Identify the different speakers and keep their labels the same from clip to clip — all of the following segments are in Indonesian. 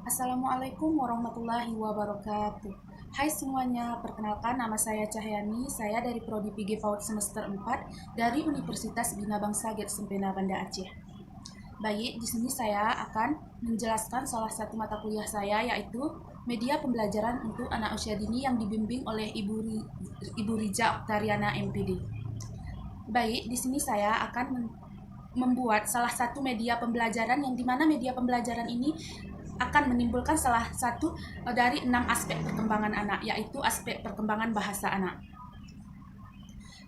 Speaker 1: Assalamualaikum warahmatullahi wabarakatuh. Hai semuanya, perkenalkan nama saya Cahyani, saya dari Prodi PG PAUD semester 4 dari Universitas Bina Bangsa Get Sempena Banda Aceh. Baik, di sini saya akan menjelaskan salah satu mata kuliah saya yaitu Media Pembelajaran untuk Anak Usia Dini yang dibimbing oleh Ibu Rija Oktariana MPD. Baik, di sini saya akan membuat salah satu media pembelajaran yang dimana media pembelajaran ini akan menimbulkan salah satu dari 6 aspek perkembangan anak, yaitu aspek perkembangan bahasa anak.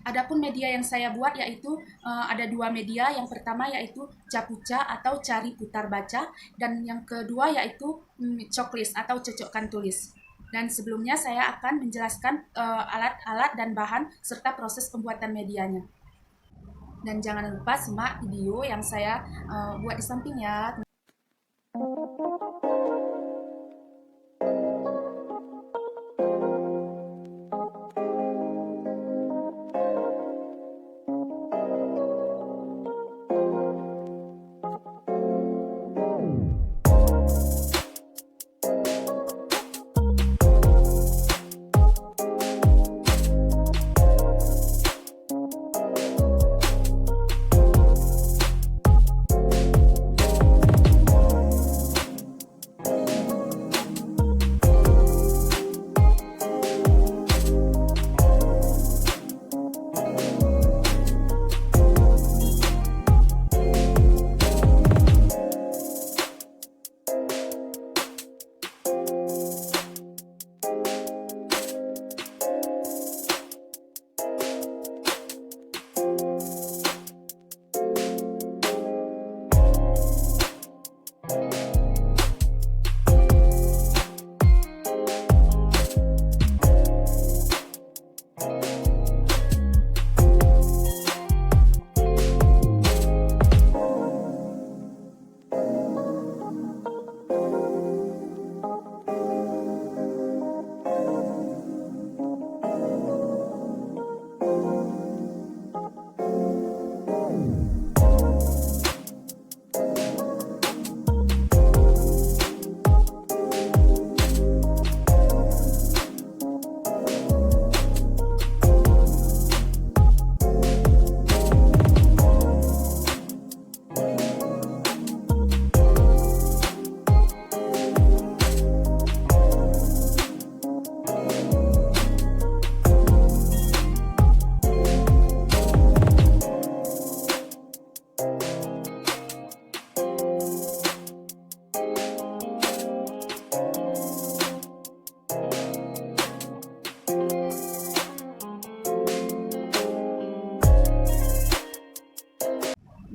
Speaker 1: Adapun media yang saya buat yaitu ada dua media. Yang pertama yaitu Capuca atau cari putar baca, dan yang kedua yaitu Coklis atau cocokkan tulis. Dan sebelumnya saya akan menjelaskan alat-alat dan bahan serta proses pembuatan medianya. Dan jangan lupa simak video yang saya buat di sampingnya.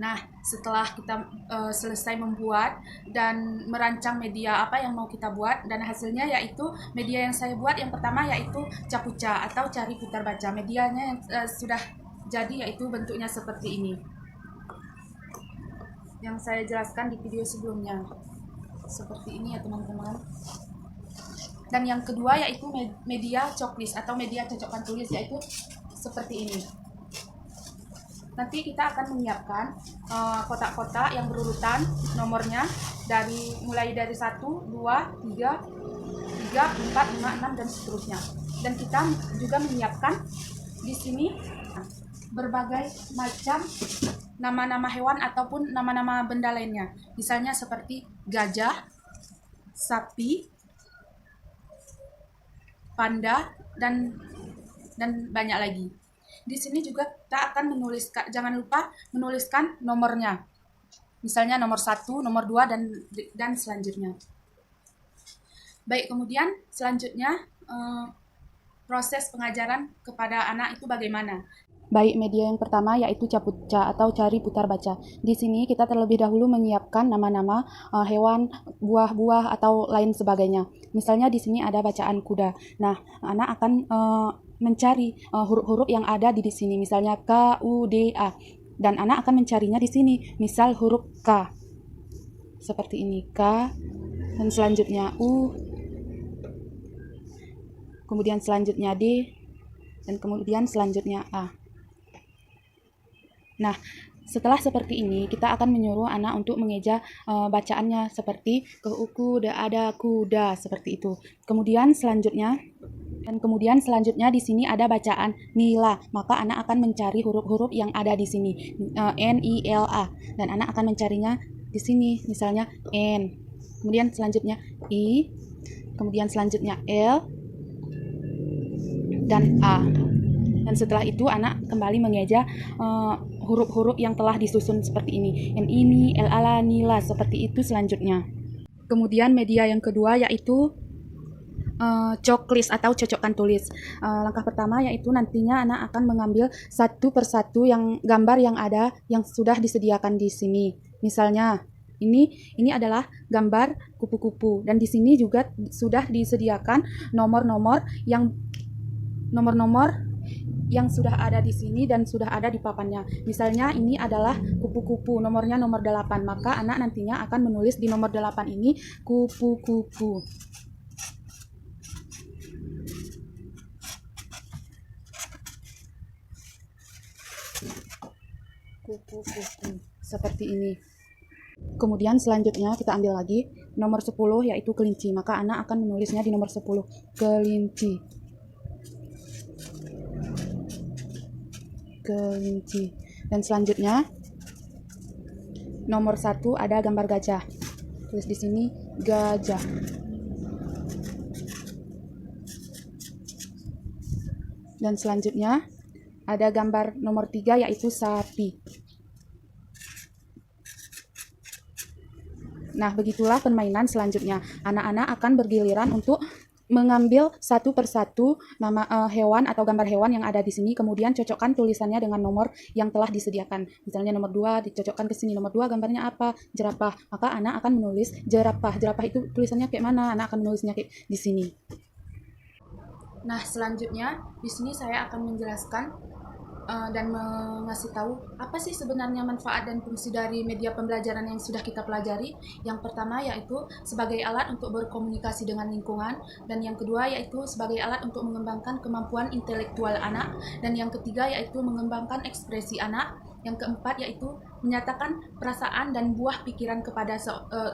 Speaker 1: Nah, setelah kita selesai membuat dan merancang media apa yang mau kita buat, dan hasilnya yaitu media yang saya buat yang pertama yaitu Capuca atau cari putar baca. Medianya yang sudah jadi yaitu bentuknya seperti ini, yang saya jelaskan di video sebelumnya. Seperti ini ya teman-teman. Dan yang kedua yaitu media Coklis atau media cocokkan tulis, yaitu seperti ini. Nanti kita akan menyiapkan kotak-kotak yang berurutan nomornya mulai dari 1, 2, 3, 4, 5, 6 dan seterusnya. Dan kita juga menyiapkan di sini berbagai macam nama-nama hewan ataupun nama-nama benda lainnya. Misalnya seperti gajah, sapi, panda, dan banyak lagi. Di sini juga kita akan menuliskan, jangan lupa menuliskan nomornya. Misalnya nomor 1, nomor 2, dan selanjutnya. Baik, kemudian selanjutnya proses pengajaran kepada anak itu bagaimana? Baik, media yang pertama yaitu Capuca atau cari putar baca. Di sini kita terlebih dahulu menyiapkan nama-nama hewan, buah-buah atau lain sebagainya. Misalnya di sini ada bacaan kuda. Nah, anak akan mencari huruf-huruf yang ada di sini, misalnya K, U, D, A, dan anak akan mencarinya di sini. Misal huruf K, seperti ini, K, dan selanjutnya U, kemudian selanjutnya D, dan kemudian selanjutnya A. Nah, Setelah seperti ini, kita akan menyuruh anak untuk mengeja bacaannya seperti keuku, ada, kuda, seperti itu. Kemudian selanjutnya di sini ada bacaan nila, maka anak akan mencari huruf-huruf yang ada di sini, N, I, L, A, dan anak akan mencarinya di sini, misalnya N, kemudian selanjutnya I, kemudian selanjutnya L, dan A. Dan setelah itu anak kembali mengeja huruf-huruf yang telah disusun seperti ini, N ini, L, ala, nila, seperti itu selanjutnya. Kemudian media yang kedua yaitu checklist atau cocokkan tulis. Langkah pertama yaitu nantinya anak akan mengambil satu persatu yang gambar yang ada yang sudah disediakan di sini. Misalnya ini adalah gambar kupu-kupu, dan di sini juga sudah disediakan nomor-nomor yang sudah ada di sini dan sudah ada di papannya. Misalnya ini adalah kupu-kupu, nomornya nomor 8, maka anak nantinya akan menulis di nomor 8 ini kupu-kupu. Kupu-kupu, seperti ini. Kemudian selanjutnya kita ambil lagi nomor 10 yaitu kelinci, maka anak akan menulisnya di nomor 10, kelinci. Dan selanjutnya nomor 1 ada gambar gajah, tulis di sini gajah. Dan selanjutnya ada gambar nomor 3 yaitu sapi. Nah, begitulah permainan selanjutnya. Anak-anak akan bergiliran untuk mengambil satu persatu nama hewan atau gambar hewan yang ada di sini, kemudian cocokkan tulisannya dengan nomor yang telah disediakan. Misalnya nomor 2 dicocokkan ke sini, nomor 2 gambarnya apa? Jerapah. Maka anak akan menulis jerapah. Jerapah itu tulisannya kayak mana? Anak akan menulisnya kayak di sini. Nah, selanjutnya di sini saya akan menjelaskan dan mengasih tahu apa sih sebenarnya manfaat dan fungsi dari media pembelajaran yang sudah kita pelajari. Yang pertama yaitu sebagai alat untuk berkomunikasi dengan lingkungan, dan yang kedua yaitu sebagai alat untuk mengembangkan kemampuan intelektual anak, dan yang ketiga yaitu mengembangkan ekspresi anak, yang keempat yaitu menyatakan perasaan dan buah pikiran kepada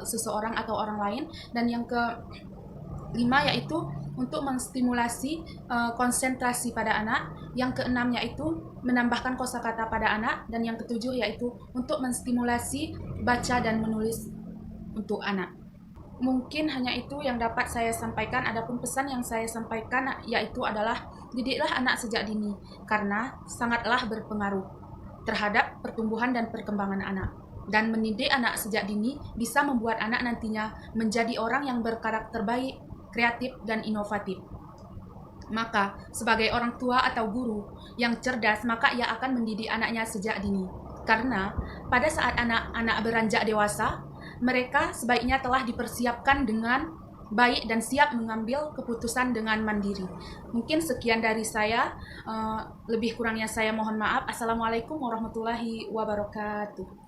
Speaker 1: seseorang atau orang lain, dan yang kelima yaitu untuk menstimulasi konsentrasi pada anak, yang keenam yaitu menambahkan kosakata pada anak, dan yang ketujuh yaitu untuk menstimulasi baca dan menulis untuk anak. Mungkin hanya itu yang dapat saya sampaikan. Adapun pesan yang saya sampaikan yaitu adalah didiklah anak sejak dini, karena sangatlah berpengaruh terhadap pertumbuhan dan perkembangan anak. Dan mendidik anak sejak dini bisa membuat anak nantinya menjadi orang yang berkarakter baik, kreatif, dan inovatif. Maka, sebagai orang tua atau guru yang cerdas, maka ia akan mendidik anaknya sejak dini. Karena pada saat anak-anak beranjak dewasa, mereka sebaiknya telah dipersiapkan dengan baik dan siap mengambil keputusan dengan mandiri. Mungkin sekian dari saya, lebih kurangnya saya mohon maaf. Assalamualaikum warahmatullahi wabarakatuh.